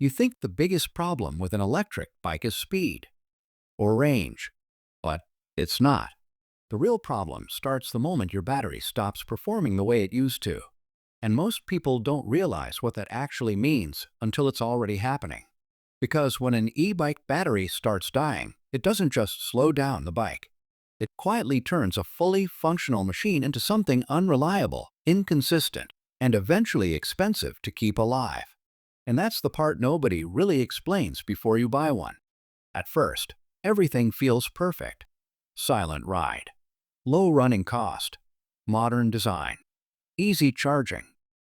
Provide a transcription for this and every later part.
You think the biggest problem with an electric bike is speed or range, but it's not. The real problem starts the moment your battery stops performing the way it used to. And most people don't realize what that actually means until it's already happening. Because when an e-bike battery starts dying, it doesn't just slow down the bike. It quietly turns a fully functional machine into something unreliable, inconsistent, and eventually expensive to keep alive. And that's the part nobody really explains before you buy one. At first, everything feels perfect. Silent ride, low running cost, modern design, easy charging.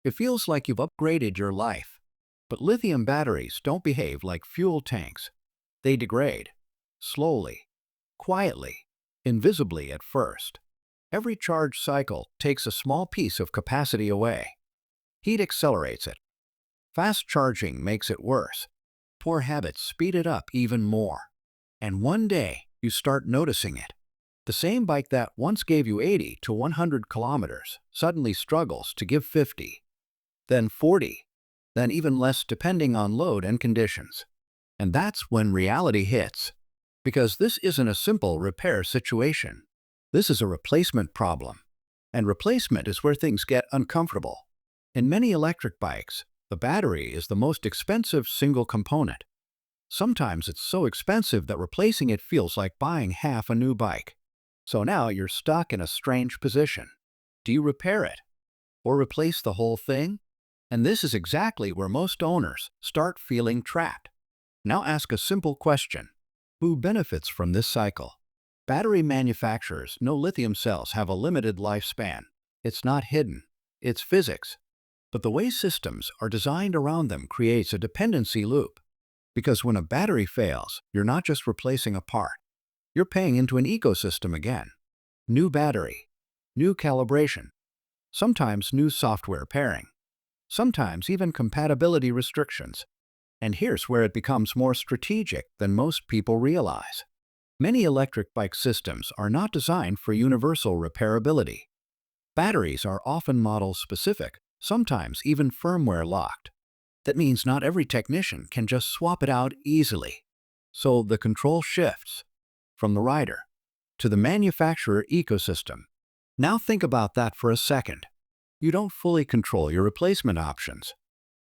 It feels like you've upgraded your life. But lithium batteries don't behave like fuel tanks. They degrade, slowly, quietly, invisibly at first. Every charge cycle takes a small piece of capacity away. Heat accelerates it. Fast charging makes it worse. Poor habits speed it up even more. And one day, you start noticing it. The same bike that once gave you 80 to 100 kilometers suddenly struggles to give 50, then 40, then even less depending on load and conditions. And that's when reality hits. Because this isn't a simple repair situation. This is a replacement problem. And replacement is where things get uncomfortable. In many electric bikes, the battery is the most expensive single component. Sometimes it's so expensive that replacing it feels like buying half a new bike. So now you're stuck in a strange position. Do you repair it? Or replace the whole thing? And this is exactly where most owners start feeling trapped. Now ask a simple question. Who benefits from this cycle? Battery manufacturers know lithium cells have a limited lifespan. It's not hidden. It's physics. But the way systems are designed around them creates a dependency loop. Because when a battery fails, you're not just replacing a part. You're paying into an ecosystem again. New battery, new calibration, sometimes new software pairing, sometimes even compatibility restrictions. And here's where it becomes more strategic than most people realize. Many electric bike systems are not designed for universal repairability. Batteries are often model-specific, sometimes even firmware locked. That means not every technician can just swap it out easily. So the control shifts from the rider to the manufacturer ecosystem. Now think about that for a second. You don't fully control your replacement options.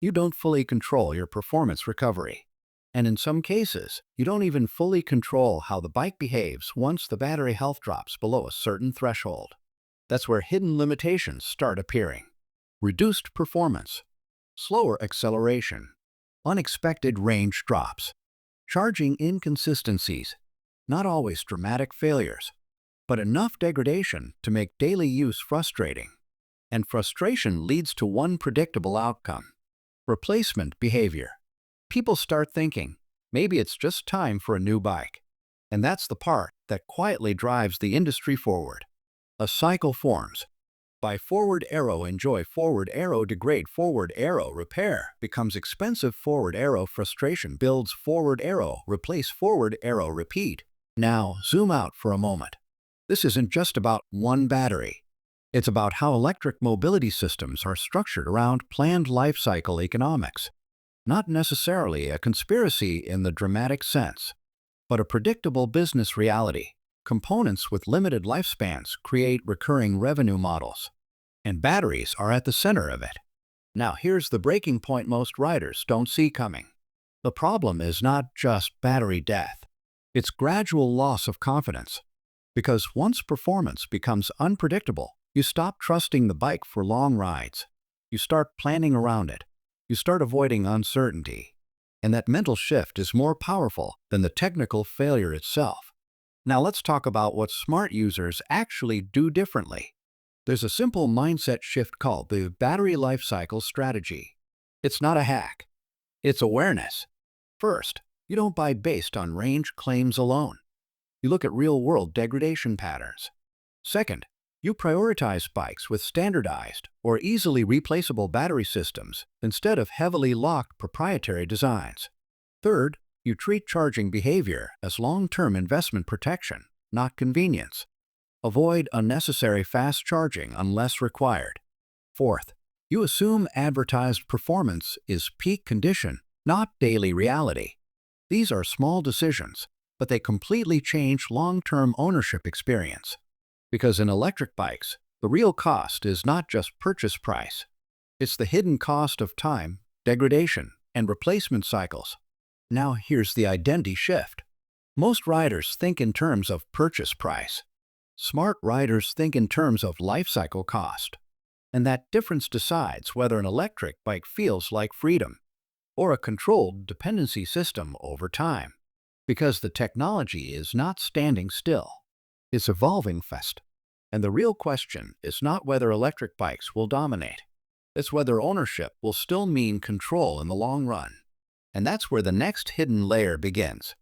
You don't fully control your performance recovery. And in some cases, you don't even fully control how the bike behaves once the battery health drops below a certain threshold. That's where hidden limitations start appearing. Reduced performance, slower acceleration, unexpected range drops, charging inconsistencies, not always dramatic failures, but enough degradation to make daily use frustrating. And frustration leads to one predictable outcome: replacement behavior. People start thinking, maybe it's just time for a new bike. And that's the part that quietly drives the industry forward. A cycle forms. Buy forward arrow, enjoy forward arrow, degrade forward arrow, repair becomes expensive forward arrow, frustration builds forward arrow, replace forward arrow, repeat. Now, zoom out for a moment. This isn't just about one battery. It's about how electric mobility systems are structured around planned life cycle economics. Not necessarily a conspiracy in the dramatic sense, but a predictable business reality. Components with limited lifespans create recurring revenue models, and batteries are at the center of it. Now here's the breaking point most riders don't see coming. The problem is not just battery death. It's gradual loss of confidence. Because once performance becomes unpredictable, you stop trusting the bike for long rides. You start planning around it. You start avoiding uncertainty. And that mental shift is more powerful than the technical failure itself. Now let's talk about what smart users actually do differently. There's a simple mindset shift called the battery life cycle strategy. It's not a hack. It's awareness. First, you don't buy based on range claims alone. You look at real-world degradation patterns. Second, you prioritize bikes with standardized or easily replaceable battery systems instead of heavily locked proprietary designs. Third, you treat charging behavior as long-term investment protection, not convenience. Avoid unnecessary fast charging unless required. Fourth, you assume advertised performance is peak condition not daily reality. These are small decisions, but they completely change long-term ownership experience. Because in electric bikes, the real cost is not just purchase price. It's the hidden cost of time, degradation, and replacement cycles. Now here's the identity shift. Most riders think in terms of purchase price. Smart riders think in terms of life cycle cost. And that difference decides whether an electric bike feels like freedom or a controlled dependency system over time. Because the technology is not standing still. It's evolving fast. And the real question is not whether electric bikes will dominate. It's whether ownership will still mean control in the long run. And that's where the next hidden layer begins.